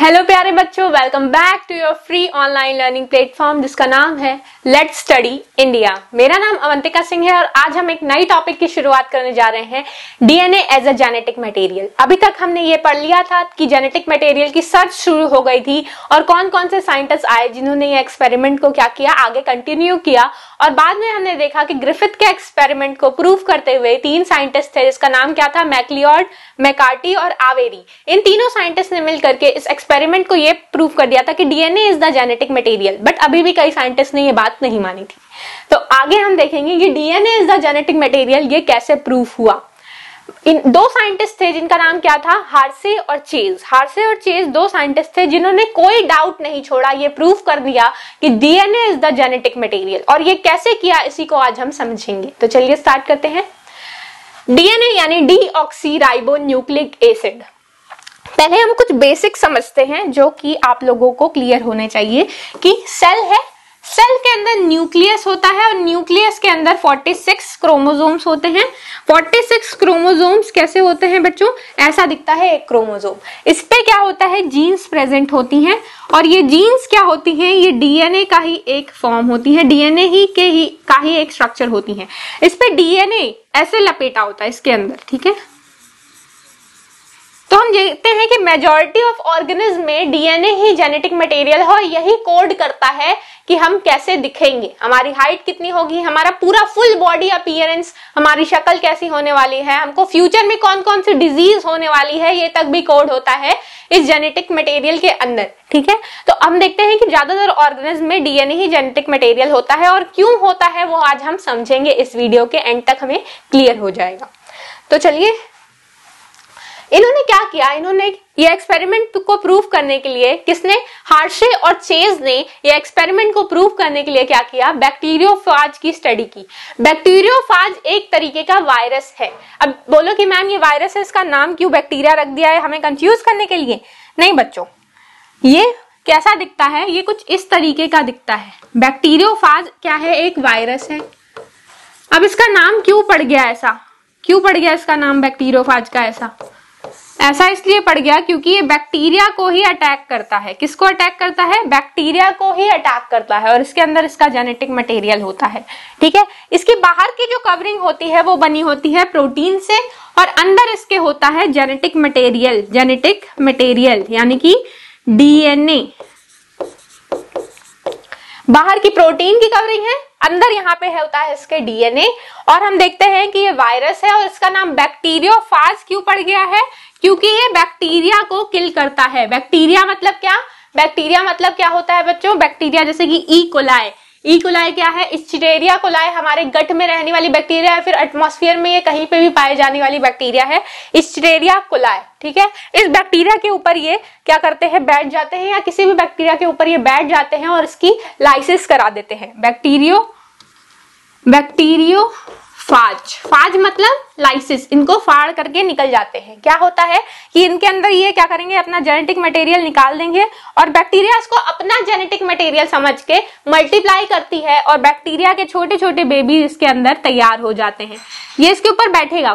Hello प्यारे बच्चों, welcome back to your free online learning platform जिसका नाम है लेट्स स्टडी इंडिया। मेरा नाम अवंतिका सिंह है और आज हम एक नई टॉपिक की शुरुआत करने जा रहे हैं, DNA as a genetic material. अभी तक हमने ये पढ़ लिया था कि जेनेटिक मटेरियल की सर्च शुरू हो गई थी और कौन कौन से साइंटिस्ट आए जिन्होंने ये एक्सपेरिमेंट को क्या किया, आगे कंटिन्यू किया। और बाद में हमने देखा कि ग्रिफिथ के एक्सपेरिमेंट को प्रूव करते हुए 3 साइंटिस्ट थे जिसका नाम क्या था, मैक्लियोड, मैकार्टी और आवेरी। इन तीनों साइंटिस्ट ने मिलकर के इस एक्सपेरिमेंट को ये प्रूव कर दिया था कि DNA is the genetic material. But अभी भी कई साइंटिस्ट ने ये बात नहीं मानी थी। तो आगे हम देखेंगे कि DNA is the genetic material ये कैसे प्रूफ हुआ। इन 2 साइंटिस्ट थे जिनका नाम क्या था, हार्से और चेज। हार्से और चेज 2 साइंटिस्ट थे जिन्होंने कोई डाउट नहीं छोड़ा, ये प्रूफ कर दिया कि DNA is the genetic material. और ये कैसे किया इसी को आज हम समझेंगे। तो चलिए स्टार्ट करते हैं। डीएनए यानी डीऑक्सी राइबोन्यूक्लिक एसिड। पहले हम कुछ बेसिक समझते हैं जो कि आप लोगों को क्लियर होने चाहिए कि सेल है, सेल के अंदर न्यूक्लियस होता है और न्यूक्लियस के अंदर 46 क्रोमोसोम्स होते हैं। 46 क्रोमोसोम्स कैसे होते हैं बच्चों, ऐसा दिखता है एक क्रोमोसोम। इस पे क्या होता है, जीन्स प्रेजेंट होती हैं और ये जीन्स क्या होती हैं, ये डीएनए का ही एक फॉर्म होती है, डीएनए का ही एक स्ट्रक्चर होती है। इस पे डीएनए ऐसे लपेटा होता है इसके अंदर, ठीक है। तो हम देखते हैं कि मेजॉरिटी ऑफ ऑर्गेनिज्म में डीएनए ही जेनेटिक मटेरियल है और यही कोड करता है कि हम कैसे दिखेंगे, हमारी हाइट कितनी होगी, हमारा पूरा फुल बॉडी अपीयरेंस, हमारी शक्ल कैसी होने वाली है, हमको फ्यूचर में कौन कौन सी डिजीज होने वाली है, ये तक भी कोड होता है इस जेनेटिक मटेरियल के अंदर, ठीक है। तो हम देखते हैं कि ज्यादातर ऑर्गेनिज्म में डीएनए ही जेनेटिक मटेरियल होता है और क्यों होता है वो आज हम समझेंगे। इस वीडियो के एंड तक हमें क्लियर हो जाएगा। तो चलिए, इन्होंने क्या किया, इन्होंने ये एक्सपेरिमेंट को प्रूव करने के लिए, किसने, हार्शे और चेज ने ये एक्सपेरिमेंट को प्रूव करने के लिए क्या किया, बैक्टीरियोफाज की स्टडी की। बैक्टीरियोफाज एक तरीके का वायरस है। अब बोलो कि मैम ये वायरस है, इसका नाम क्यों बैक्टीरिया रख दिया है, हमें कंफ्यूज करने के लिए? नहीं बच्चों, ये कैसा दिखता है, ये कुछ इस तरीके का दिखता है। बैक्टीरियोफाज क्या है, एक वायरस है। अब इसका नाम क्यों पड़ गया ऐसा, क्यों पड़ गया इसका नाम बैक्टीरियोफाज का ऐसा इसलिए पड़ गया क्योंकि ये बैक्टीरिया को ही अटैक करता है। किसको अटैक करता है, बैक्टीरिया को ही अटैक करता है और इसके अंदर इसका जेनेटिक मटेरियल होता है, ठीक है। इसकी बाहर की जो कवरिंग होती है वो बनी होती है प्रोटीन से और अंदर इसके होता है जेनेटिक मटेरियल यानी कि डीएनए। बाहर की प्रोटीन की कवरिंग है, अंदर यहाँ पे होता है इसके डीएनए। और हम देखते हैं कि ये वायरस है और इसका नाम बैक्टीरियोफाज क्यों पड़ गया है, क्योंकि ये बैक्टीरिया को किल करता है। बैक्टीरिया मतलब क्या, बैक्टीरिया मतलब क्या होता है बच्चों, बैक्टीरिया जैसे कि ई कोलाई क्या है, इस्चेरिया कोलाई हमारे गट में रहने वाली बैक्टीरिया है, फिर एटमॉस्फेयर में ये कहीं पे भी पाए जाने वाली बैक्टीरिया है, इस्चेरिया कोलाई, ठीक है। इस बैक्टीरिया के ऊपर ये क्या करते हैं, बैठ जाते हैं, या किसी भी बैक्टीरिया के ऊपर ये बैठ जाते हैं और इसकी लाइसिस करा देते हैं। फाज मतलब लाइसिस, इनको फाड़ करके निकल जाते हैं। क्या होता है कि इनके अंदर ये क्या करेंगे, अपना जेनेटिक मटेरियल निकाल देंगे और बैक्टीरिया इसको अपना जेनेटिक मटेरियल समझ के मल्टीप्लाई करती है और बैक्टीरिया के छोटे छोटे बेबी इसके अंदर तैयार हो जाते हैं। ये इसके ऊपर बैठेगा,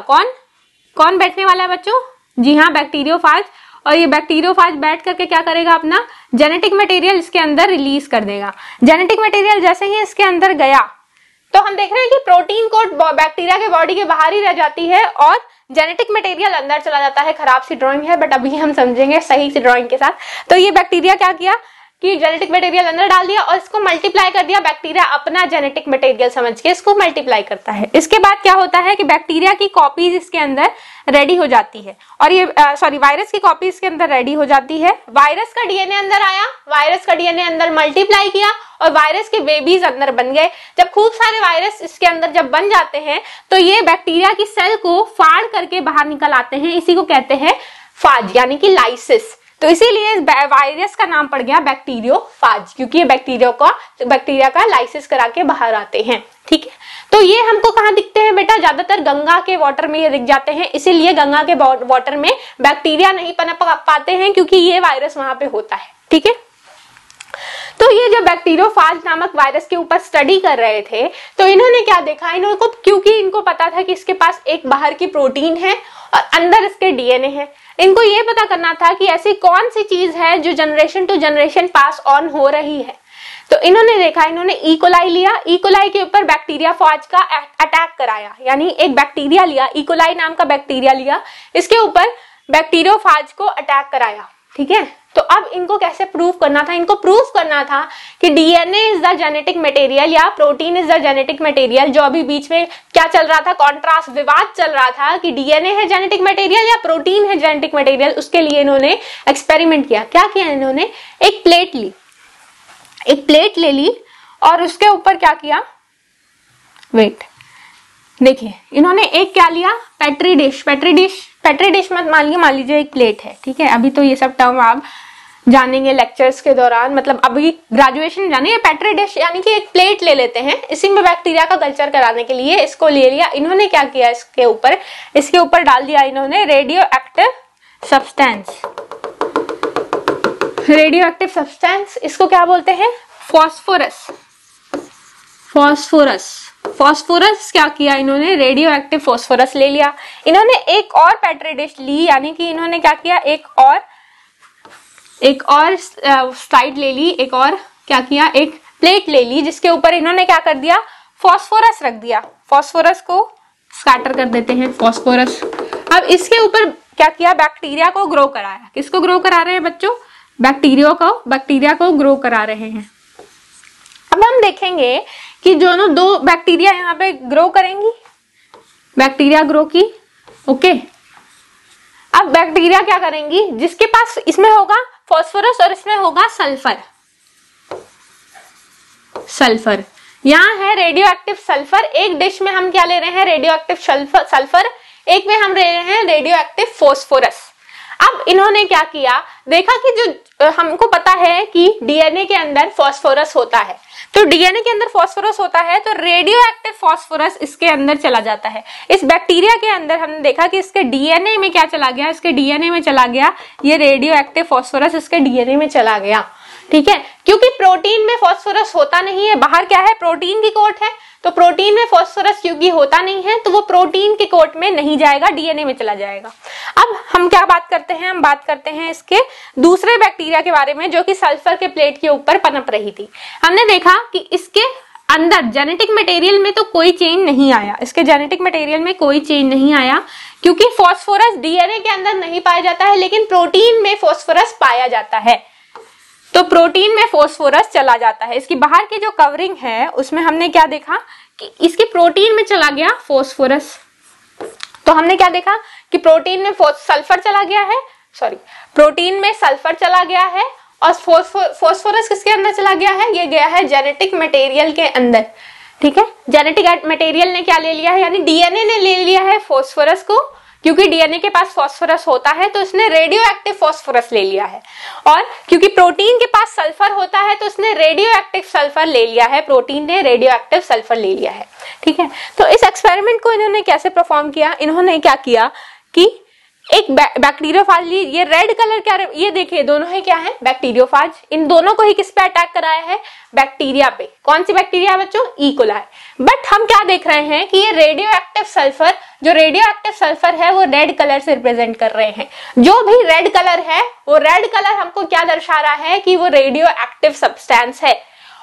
कौन बैठने वाला है बच्चों, जी हाँ, बैक्टीरियोफाज। और ये बैक्टीरियोफाज बैठ करके क्या करेगा, अपना जेनेटिक मटेरियल इसके अंदर रिलीज कर देगा। जेनेटिक मटेरियल जैसे ही इसके अंदर गया तो हम देख रहे हैं कि प्रोटीन कोट बैक्टीरिया के बॉडी के बाहर ही रह जाती है और जेनेटिक मटेरियल अंदर चला जाता है। खराब सी ड्राइंग है बट अभी हम समझेंगे सही सी ड्राइंग के साथ। तो ये बैक्टीरिया क्या किया कि जेनेटिक मटेरियल अंदर डाल दिया और इसको मल्टीप्लाई कर दिया। बैक्टीरिया अपना जेनेटिक मटेरियल समझ के इसको मल्टीप्लाई करता है। इसके बाद क्या होता है कि बैक्टीरिया की कॉपीज इसके अंदर रेडी हो जाती है और ये वायरस की कॉपी इसके अंदर रेडी हो जाती है। वायरस का डीएनए अंदर आया, वायरस का डीएनए अंदर मल्टीप्लाई किया और वायरस के बेबीज अंदर बन गए। जब खूब सारे वायरस इसके अंदर जब बन जाते हैं तो ये बैक्टीरिया की सेल को फाड़ करके बाहर निकल आते हैं। इसी को कहते हैं फाज यानी कि लाइसिस। तो इसीलिए वायरस का नाम पड़ गया बैक्टीरियोफाज, क्योंकि ये बैक्टीरिया का लाइसिस करा के बाहर आते हैं, ठीक है। तो ये हमको कहाँ दिखते हैं बेटा, ज्यादातर गंगा के वाटर में ये दिख जाते हैं। इसीलिए गंगा के वाटर में बैक्टीरिया नहीं पनप पाते हैं क्योंकि ये वायरस वहां पे होता है, ठीक है। तो ये जब बैक्टीरियोफाज नामक वायरस के ऊपर स्टडी कर रहे थे तो इन्होंने क्या देखा, क्योंकि इनको पता था कि इसके पास एक बाहर की प्रोटीन है और अंदर इसके डीएनए है। इनको ये पता करना था कि ऐसी कौन सी चीज है जो generation to generation pass on हो रही है। तो इन्होंने देखा, इन्होंने इकोलाई लिया, इकोलाई के ऊपर बैक्टीरिया फाज का अटैक कराया, यानी एक बैक्टीरिया लिया, इकोलाई नाम का बैक्टीरिया लिया, इसके ऊपर बैक्टीरियोफाज को अटैक कराया। ठीक है, तो अब इनको कैसे प्रूव करना था? इनको प्रूव करना था कि DNA is the genetic material या protein is the genetic material. जो अभी बीच में क्या चल रहा था, कॉन्ट्रास्ट विवाद चल रहा था कि डीएनए है जेनेटिक मटेरियल या प्रोटीन है जेनेटिक मटेरियल। उसके लिए इन्होंने एक्सपेरिमेंट किया। क्या किया इन्होंने? एक प्लेट ली, एक प्लेट ले ली और उसके ऊपर क्या किया, वेट देखिए, इन्होंने एक क्या लिया, पेट्री डिश, पेट्री डिश मत मान लीजिए एक प्लेट है। ठीक है, अभी तो ये सब टर्म आप जानेंगे लेक्चर्स के दौरान, मतलब अभी ग्रेजुएशन जानेंगे। पेट्री डिश यानी कि एक प्लेट ले लेते हैं, इसी में बैक्टीरिया का कल्चर कराने के लिए इसको ले लिया। इन्होंने क्या किया, इसके ऊपर डाल दिया इन्होंने radio active substance. Radio active substance, इसको क्या बोलते हैं? फॉस्फोरस। फॉस्फोरस क्या किया इन्होंने? रेडियो एक्टिव फॉस्फोरस ले लिया। इन्होंने एक और पेट्री डिश ली, यानी कि इन्होंने क्या किया, एक और स्लाइड ले ली, एक और क्या किया, एक प्लेट ले ली, जिसके ऊपर इन्होंने क्या कर दिया, फॉस्फोरस रख दिया। फॉस्फोरस को स्कैटर कर देते हैं, फॉस्फोरस। अब इसके ऊपर क्या किया, बैक्टीरिया को ग्रो कराया। किसको ग्रो करा रहे हैं बच्चों? बैक्टीरिया को ग्रो करा रहे हैं। अब हम देखेंगे कि दोनों दो बैक्टीरिया यहाँ पे ग्रो करेंगी, बैक्टीरिया ग्रो की। ओके, अब बैक्टीरिया क्या करेंगी, जिसके पास इसमें होगा फॉस्फोरस और इसमें होगा सल्फर। यहाँ है रेडियो एक्टिव सल्फर। एक डिश में हम क्या ले रहे हैं, रेडियो एक्टिव सल्फर, एक में हम ले रहे हैं रेडियो एक्टिव फॉस्फोरस। अब इन्होंने क्या किया, देखा कि जो हमको पता है कि डीएनए के अंदर फॉस्फोरस होता है, तो डीएनए के अंदर फॉस्फोरस होता है तो रेडियो एक्टिव फॉस्फोरस इसके अंदर चला जाता है। इस बैक्टीरिया के अंदर हमने देखा कि इसके डीएनए में क्या चला गया, इसके डीएनए में चला गया ये रेडियो एक्टिव फॉस्फोरस, इसके डीएनए में चला गया। ठीक है, क्योंकि प्रोटीन में फॉस्फोरस होता नहीं है, बाहर क्या है, प्रोटीन की कोट है, तो प्रोटीन में फॉस्फोरस क्योंकि होता नहीं है तो वो प्रोटीन की कोट में नहीं जाएगा, डीएनए में चला जाएगा। अब हम क्या बात करते हैं, हम बात करते हैं इसके दूसरे बैक्टीरिया के बारे में जो कि सल्फर के प्लेट के ऊपर पनप रही थी। हमने देखा कि इसके अंदर जेनेटिक मटेरियल में तो कोई चेंज नहीं आया, इसके जेनेटिक मटेरियल में कोई चेंज नहीं आया, क्योंकि फॉस्फोरस डीएनए के अंदर नहीं पाया जाता है, लेकिन प्रोटीन में फॉस्फोरस पाया जाता है, तो प्रोटीन में फॉस्फोरस चला जाता है। इसकी बाहर की जो कवरिंग है उसमें हमने क्या देखा कि इसकी प्रोटीन में चला गया फॉस्फोरस। तो हमने क्या देखा कि प्रोटीन में सल्फर चला गया है, प्रोटीन में सल्फर चला गया है और फॉस्फोरस किसके अंदर चला गया है, ये गया है जेनेटिक मटेरियल के अंदर। ठीक है, जेनेटिक मटेरियल ने क्या ले लिया है, यानी डीएनए ने ले लिया है फॉस्फोरस को, क्योंकि डीएनए के पास फॉस्फोरस होता है तो इसने रेडियो एक्टिव फॉस्फोरस ले लिया है, और क्योंकि प्रोटीन के पास सल्फर होता है तो इसने रेडियो एक्टिव सल्फर ले लिया है, प्रोटीन ने रेडियो एक्टिव सल्फर ले लिया है। ठीक है, तो इस एक्सपेरिमेंट को इन्होंने कैसे परफॉर्म किया, इन्होंने क्या किया कि एक बैक्टीरियोफाज ली, ये रेड कलर क्या, ये देखिए दोनों ही क्या है, बैक्टीरियोफाज। इन दोनों को ही किस पे अटैक कराया है, बैक्टीरिया पे। कौन सी बैक्टीरिया है बच्चों, इकोलाई। बट हम क्या देख रहे हैं कि ये रेडियो एक्टिव सल्फर, जो रेडियो एक्टिव सल्फर है वो रेड कलर से रिप्रेजेंट कर रहे हैं। जो भी रेड कलर है वो रेड कलर हमको क्या दर्शा रहा है कि वो रेडियो एक्टिव सब्सटेंस है,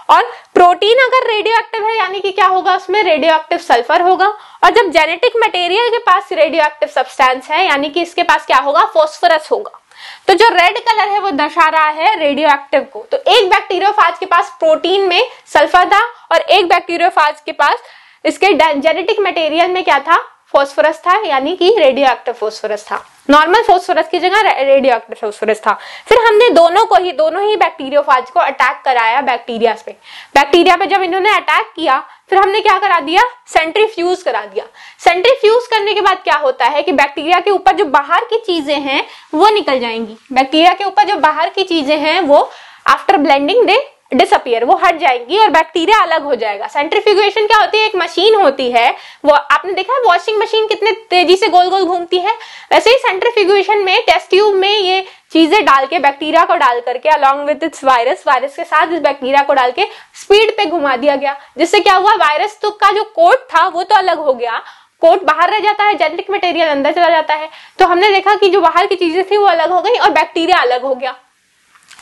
और प्रोटीन अगर रेडियो एक्टिव है यानी कि क्या होगा, उसमें रेडियो एक्टिव सल्फर होगा, और जब जेनेटिक मटेरियल के पास रेडियो एक्टिव सब्सटेंस है यानी कि इसके पास क्या होगा, फॉस्फोरस होगा। तो जो रेड कलर है वो दर्शा रहा है रेडियो एक्टिव को। तो एक बैक्टीरियोफाज के पास प्रोटीन में सल्फर था और एक बैक्टीरियोफाज के पास इसके जेनेटिक मटेरियल में क्या था, फॉस्फोरस था, यानी कि रेडियो एक्टिव फॉस्फोरस था। नॉर्मल फॉस्फोरस की जगह रेडियो एक्टिव फॉस्फोरस था। फिर हमने दोनों ही बैक्टीरियोफाज को अटैक कराया बैक्टीरिया पे। बैक्टीरिया पे जब इन्होंने अटैक किया फिर हमने क्या करा दिया, सेंट्रीफ्यूज करा दिया। सेंट्रीफ्यूज करने के बाद क्या होता है कि बैक्टीरिया के ऊपर जो बाहर की चीजें हैं वो निकल जाएंगी। बैक्टीरिया के ऊपर जो बाहर की चीजें हैं वो आफ्टर ब्लेंडिंग दे डिसअपियर, वो हट जाएंगी और बैक्टीरिया अलग हो जाएगा। सेंट्रीफ्यूगेशन क्या होती है, एक मशीन होती है, वो आपने देखा है वॉशिंग मशीन कितने तेजी से गोल गोल घूमती है, वैसे ही सेंट्रीफ्यूगेशन में टेस्ट ट्यूब में ये चीजें डाल के, बैक्टीरिया को डाल करके अलॉन्ग विद इट्स वायरस के साथ इस बैक्टीरिया को डाल के स्पीड पे घुमा दिया गया, जिससे क्या हुआ, वायरस तो का जो कोट था वो तो अलग हो गया, कोट बाहर रह जाता है, जेनेटिक मटेरियल अंदर चला जाता है। तो हमने देखा कि जो बाहर की चीजें थी वो अलग हो गई और बैक्टीरिया अलग हो गया।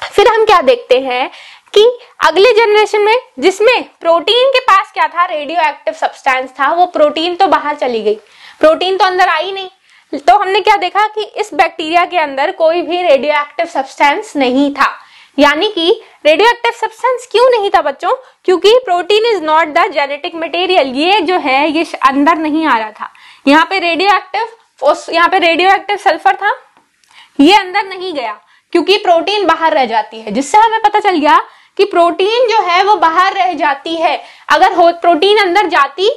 फिर हम क्या देखते हैं कि अगले जनरेशन में जिसमें प्रोटीन के पास क्या था, रेडियो एक्टिव सब्सटेंस था, वो प्रोटीन तो बाहर चली गई, प्रोटीन तो अंदर आई नहीं। तो हमने क्या देखा कि इस बैक्टीरिया के अंदर कोई भी रेडियो एक्टिव सब्सटेंस नहीं था। यानी कि रेडियो एक्टिव सब्सटेंस क्यों नहीं था बच्चों? क्योंकि protein is not the genetic material, ये जो है ये अंदर नहीं आ रहा था। यहाँ पे रेडियो एक्टिव सल्फर था, ये अंदर नहीं गया क्योंकि प्रोटीन बाहर रह जाती है, जिससे हमें पता चल गया कि प्रोटीन जो है वो बाहर रह जाती है। अगर प्रोटीन अंदर जाती,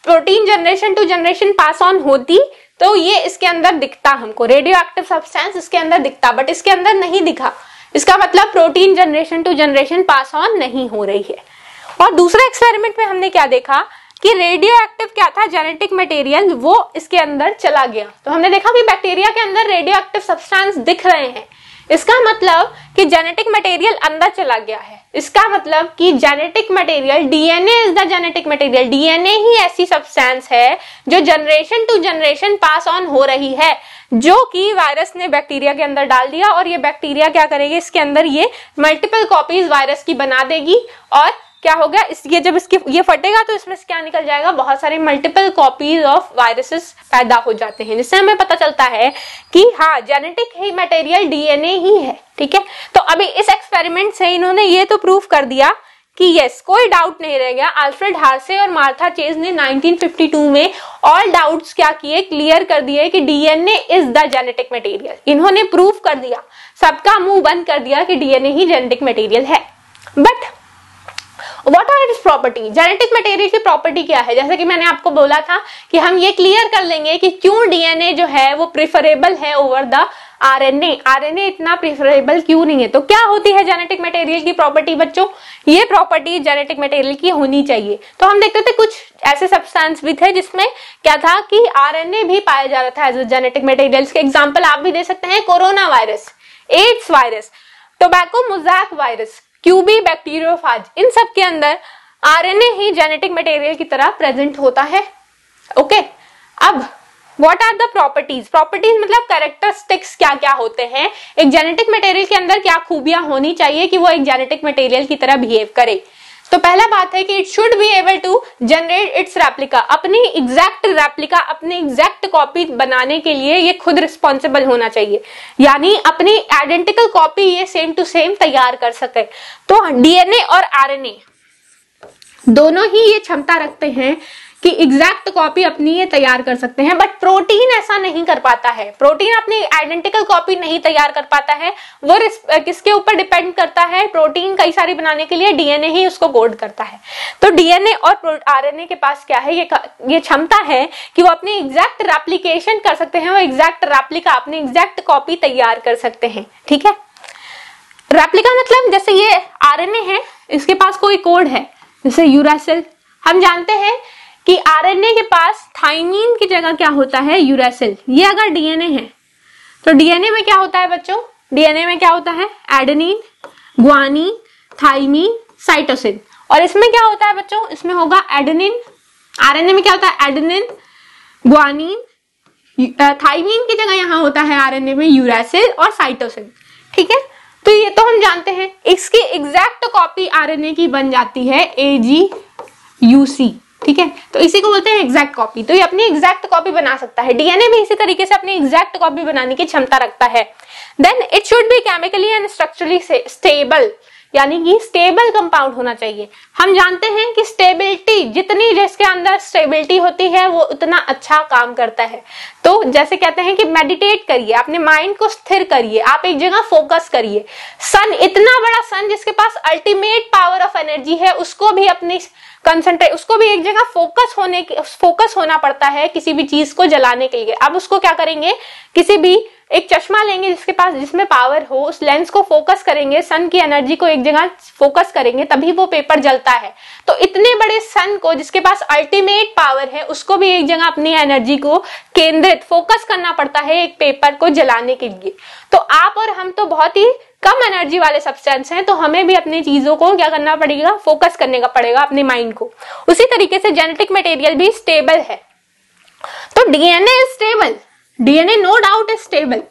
protein generation to generation pass on होती, तो ये इसके अंदर दिखता, हमको रेडियो एक्टिव सब्सटेंस इसके अंदर दिखता, बट इसके अंदर नहीं दिखा। इसका मतलब protein generation to generation pass on नहीं हो रही है। और दूसरा एक्सपेरिमेंट में हमने क्या देखा कि रेडियो एक्टिव क्या था, जेनेटिक मटेरियल, वो इसके अंदर चला गया। तो हमने देखा कि बैक्टीरिया के अंदर रेडियो एक्टिव सब्सटेंस दिख रहे हैं, इसका मतलब कि जेनेटिक मटेरियल अंदर चला गया है। इसका मतलब कि genetic material, DNA is the genetic material, DNA ही ऐसी सब्सटेंस है जो generation to generation pass on हो रही है, जो कि वायरस ने बैक्टीरिया के अंदर डाल दिया। और ये बैक्टीरिया क्या करेगी, इसके अंदर ये मल्टीपल कॉपीज वायरस की बना देगी और क्या होगा, ये जब ये फटेगा तो इसमें से क्या निकल जाएगा, बहुत सारे मल्टीपल कॉपीज ऑफ वायरसेस पैदा हो जाते हैं, जिससे हमें पता चलता है कि हाँ, जेनेटिक ही मटेरियल डीएनए ही है। ठीक है, तो अभी इस एक्सपेरिमेंट से इन्होंने ये तो प्रूव कर दिया कि यस, कोई डाउट नहीं रह गया। अल्फ्रेड हार्से और मार्था चेज ने 1952 में ऑल डाउट्स क्या किए, क्लियर कर दिए कि DNA is the genetic material. इन्होंने प्रूव कर दिया, सबका मुंह बंद कर दिया कि डीएनए ही जेनेटिक मटेरियल है। But what are its property, genetic material की प्रॉपर्टी क्या है? जैसे कि मैंने आपको बोला था कि हम ये क्लियर कर लेंगे कि क्यों डीएनए जो है वो प्रिफरेबल है ओवर द आरएनए। आरएनए इतना प्रिफरेबल क्यों नहीं है? तो क्या होती है जेनेटिक मटेरियल की प्रॉपर्टी बच्चों? ये प्रॉपर्टी जेनेटिक मटेरियल की होनी चाहिए। तो हम देखते थे कुछ ऐसे सब्सटेंस भी थे जिसमें क्या था कि आरएनए भी पाया जा रहा था एज जेनेटिक मटेरियल्स के। एग्जाम्पल आप भी दे सकते हैं, corona virus, AIDS virus, tobacco mosaic virus, QB bacteriophage, इन सब के अंदर आरएनए ही जेनेटिक मटेरियल की तरह प्रेजेंट होता है। ओके, अब what are the properties? Properties मतलब कैरेक्टरिस्टिक्स क्या क्या होते हैं, एक जेनेटिक मटेरियल के अंदर क्या खूबियां होनी चाहिए कि वो एक जेनेटिक मटेरियल की तरह बिहेव करे। तो पहला बात है कि it should be able to generate its replica, अपनी एग्जैक्ट रेप्लिका, अपनी एग्जैक्ट कॉपी बनाने के लिए ये खुद रिस्पॉन्सिबल होना चाहिए, यानी अपनी आइडेंटिकल कॉपी ये सेम टू सेम तैयार कर सके। तो डीएनए और आरएनए दोनों ही ये क्षमता रखते हैं कि एग्जैक्ट कॉपी अपनी ये तैयार कर सकते हैं, बट प्रोटीन ऐसा नहीं कर पाता है। प्रोटीन अपनी आइडेंटिकल कॉपी नहीं तैयार कर पाता है, वो किसके ऊपर डिपेंड करता है? प्रोटीन कई सारी बनाने के लिए डीएनए ही उसको कोड करता है। तो डीएनए और आरएनए के पास क्या है, ये क्षमता है कि वो अपनी एग्जैक्ट रेप्लिकेशन कर सकते हैं, वो एग्जैक्ट रेप्लिका, अपनी एग्जैक्ट कॉपी तैयार कर सकते हैं। ठीक है, रेप्लिका मतलब जैसे ये आरएनए है, इसके पास कोई कोड है, जैसे यूरासिल। हम जानते हैं कि आरएनए के पास थाइमीन की जगह क्या होता है, यूरासिल। ये अगर डीएनए है तो डीएनए में क्या होता है बच्चों? डीएनए में क्या होता है? Adenine, guanine, thymine, cytosine. और इसमें क्या होता है बच्चों? इसमें होगा एडेनिन। आरएनए में क्या होता है? एडेनिन, ग्वानिन, थाइमीन की जगह यहाँ होता है आरएनए में यूरासिल और साइटोसिन। ठीक है, तो ये तो हम जानते हैं। इसकी एग्जैक्ट कॉपी आरएनए की बन जाती है AGUC। ठीक है, तो इसी को बोलते हैं एग्जैक्ट कॉपी। तो ये अपनी एग्जैक्ट कॉपी बना सकता है। डीएनए भी इसी तरीके से अपनी एग्जैक्ट कॉपी बनाने की क्षमता रखता है। Then it should be chemically and structurally stable, यानी कि स्टेबल कंपाउंड होना चाहिए। हम जानते हैं कि स्टेबिलिटी, जितनी जिसके अंदर स्टेबिलिटी होती है वो उतना अच्छा काम करता है। तो जैसे कहते हैं कि मेडिटेट करिए, अपने माइंड को स्थिर करिए, आप एक जगह फोकस करिए। सन, इतना बड़ा सन जिसके पास अल्टीमेट पावर ऑफ एनर्जी है, उसको भी अपनी उसको भी एक जगह फोकस होना पड़ता है किसी भी चीज को जलाने के लिए। अब उसको क्या करेंगे, किसी भी एक चश्मा लेंगे जिसमें पावर हो, उस लेंस को फोकस करेंगे, सन की एनर्जी को एक जगह फोकस करेंगे, तभी वो पेपर जलता है। तो इतने बड़े सन को, जिसके पास अल्टीमेट पावर है, उसको भी एक जगह अपनी एनर्जी को केंद्रित, फोकस करना पड़ता है एक पेपर को जलाने के लिए। तो आप और हम तो बहुत ही कम एनर्जी वाले सब्सटेंस हैं, तो हमें भी अपनी चीजों को क्या करना पड़ेगा, फोकस करने का पड़ेगा अपने माइंड को। उसी तरीके से जेनेटिक मटेरियल भी स्टेबल है तो DNA is stable, DNA no doubt is stable.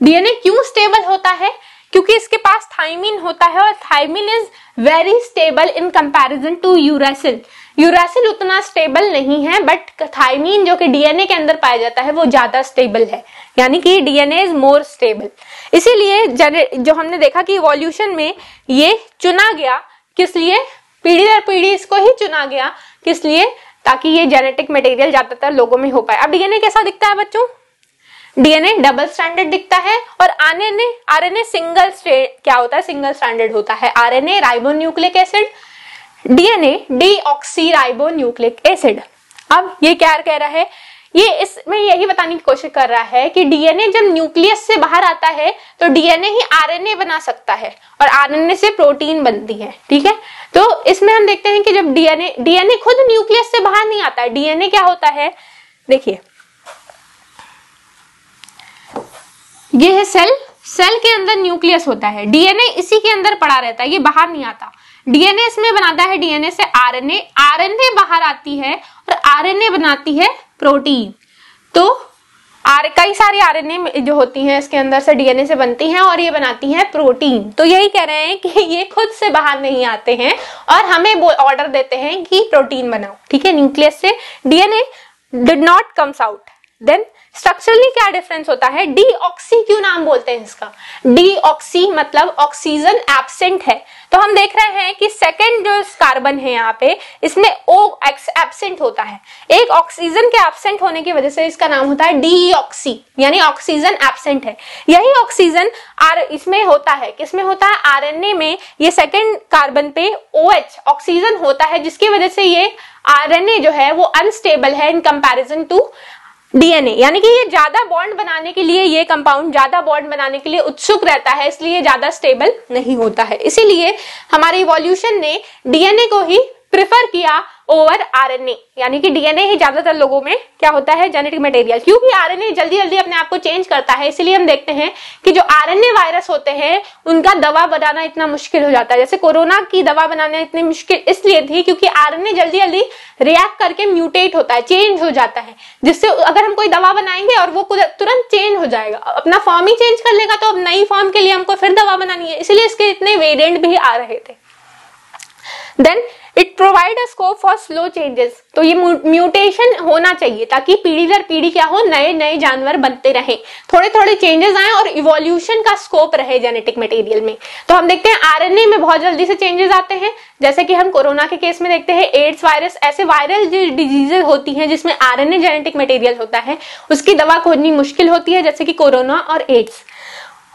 DNA क्यों स्टेबल होता है? क्योंकि इसके पास थायमिन होता है और thymine is very stable in comparison to uracil. Uracil उतना स्टेबल नहीं है, बट थायमिन जो कि डीएनए के अंदर पाया जाता है वो ज्यादा स्टेबल है, यानी कि डीएनए इज मोर स्टेबल। इसीलिए जो हमने देखा कि इवोल्यूशन में ये चुना गया, किस लिए? पीढ़ी दर पीढ़ी इसको ही चुना गया, किस लिए? ताकि ये जेनेटिक मटेरियल ज्यादातर लोगों में हो पाए। अब डीएनए कैसा दिखता है बच्चों? डीएनए डबल स्ट्रैंडेड दिखता है और आरएनए सिंगल क्या होता है? सिंगल स्ट्रैंडेड होता है। RNA ribonucleic acid, DNA deoxyribonucleic acid. अब ये क्या कह रहा है? ये इसमें यही बताने की कोशिश कर रहा है कि डीएनए जब न्यूक्लियस से बाहर आता है तो डीएनए ही आरएनए बना सकता है और आरएनए से प्रोटीन बनती है, ठीक है। तो इसमें हम देखते हैं कि जब डीएनए खुद न्यूक्लियस से बाहर नहीं आता है। डीएनए क्या होता है? देखिए, ये है सेल, सेल के अंदर न्यूक्लियस होता है, डीएनए इसी के अंदर पड़ा रहता है, ये बाहर नहीं आता। डीएनए इसमें बनाता है डीएनए से आरएनए, आरएनए बाहर आती है और आरएनए बनाती है प्रोटीन। तो कई सारी आरएनए जो होती हैं इसके अंदर से डीएनए से बनती हैं और ये बनाती हैं प्रोटीन। तो यही कह रहे हैं कि ये खुद से बाहर नहीं आते हैं और हमें ऑर्डर देते हैं कि प्रोटीन बनाओ, ठीक है। न्यूक्लियस से DNA did not comes out. Then structurally क्या डिफरेंस होता है? डीऑक्सी क्यों नाम बोलते हैं इसका? डीऑक्सी मतलब ऑक्सीजन एब्सेंट है। तो हम देख रहे हैं कि सेकंड जो कार्बन है यहाँ पे, इसमें O एब्सेंट होता है। एक ऑक्सीजन के एब्सेंट होने की वजह से इसका नाम होता है डीऑक्सी, यानी ऑक्सीजन एब्सेंट है। यही ऑक्सीजन इसमें होता है, किसमें होता है? आरएनए में। ये सेकंड कार्बन पे OH ऑक्सीजन होता है, जिसकी वजह से ये आरएनए जो है वो अनस्टेबल है इन कंपैरिजन टू डीएनए, यानी कि ये ज्यादा बॉन्ड बनाने के लिए, ये कंपाउंड ज्यादा बॉन्ड बनाने के लिए उत्सुक रहता है, इसलिए ज्यादा स्टेबल नहीं होता है। इसीलिए हमारे इवोल्यूशन ने डीएनए को ही प्रेफर किया ओवर आरएनए, यानी कि डीएनए ही ज्यादातर लोगों में क्या होता है? Genetic material. क्योंकि आरएनए जल्दी जल्दी अपने आप को चेंज करता है, इसीलिए हम देखते हैं कि जो आरएनए वायरस होते हैं उनका दवा बनाना इतना मुश्किल हो जाता है। जैसे कोरोना की दवा बनाना इतनी मुश्किल इसलिए थी क्योंकि आरएनए जल्दी जल्दी रिएक्ट करके म्यूटेट होता है, चेंज हो जाता है, जिससे अगर हम कोई दवा बनाएंगे और वो तुरंत चेंज हो जाएगा, अपना फॉर्म ही चेंज कर लेगा, तो अब नई फॉर्म के लिए हमको फिर दवा बनानी है। इसलिए इसके इतने वेरिएंट भी आ रहे थे। Then it provide a scope for slow changes. तो ये म्यूटेशन होना चाहिए ताकि पीढ़ी दर पीढ़ी क्या हो? नए नए जानवर बनते रहें, थोड़े थोड़े चेंजेस आए और इवोल्यूशन का स्कोप रहे जेनेटिक मटेरियल में। तो हम देखते हैं आरएनए में बहुत जल्दी से चेंजेस आते हैं, जैसे कि हम कोरोना के केस में देखते हैं। एड्स वायरस, ऐसे वायरल डिजीजेज होती हैं जिसमें आरएनए जेनेटिक मटेरियल होता है, उसकी दवा खोजनी मुश्किल होती है, जैसे कि कोरोना और एड्स।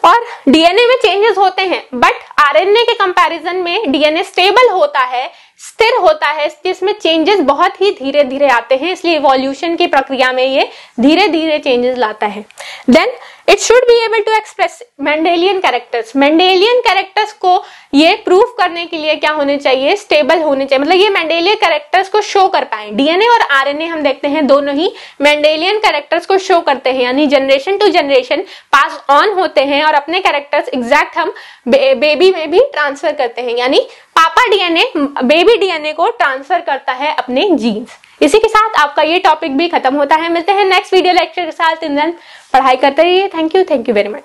और डीएनए में चेंजेस होते हैं, बट आरएनए के कंपैरिजन में डीएनए स्टेबल होता है, स्थिर होता है, जिसमें चेंजेस बहुत ही धीरे धीरे आते हैं, इसलिए इवोल्यूशन की प्रक्रिया में ये धीरे धीरे चेंजेस लाता है। Then it should be able to express Mendelian characters. Mendelian characters को ये प्रूव करने के लिए क्या होने चाहिए? स्टेबल होने चाहिए, मतलब ये मेंडेलियन कैरेक्टर्स को शो कर पाए। डीएनए और आरएनए हम देखते हैं दोनों ही मेंडेलियन कैरेक्टर्स को शो करते हैं, यानी generation to generation pass on होते हैं और अपने कैरेक्टर्स एग्जैक्ट हम बेबी में भी ट्रांसफर करते हैं, यानी पापा डीएनए बेबी डीएनए को ट्रांसफर करता है अपने जीन्स। इसी के साथ आपका ये टॉपिक भी खत्म होता है। मिलते हैं नेक्स्ट वीडियो लेक्चर के साथ। इन दिन पढ़ाई करते रहिए। Thank you very much.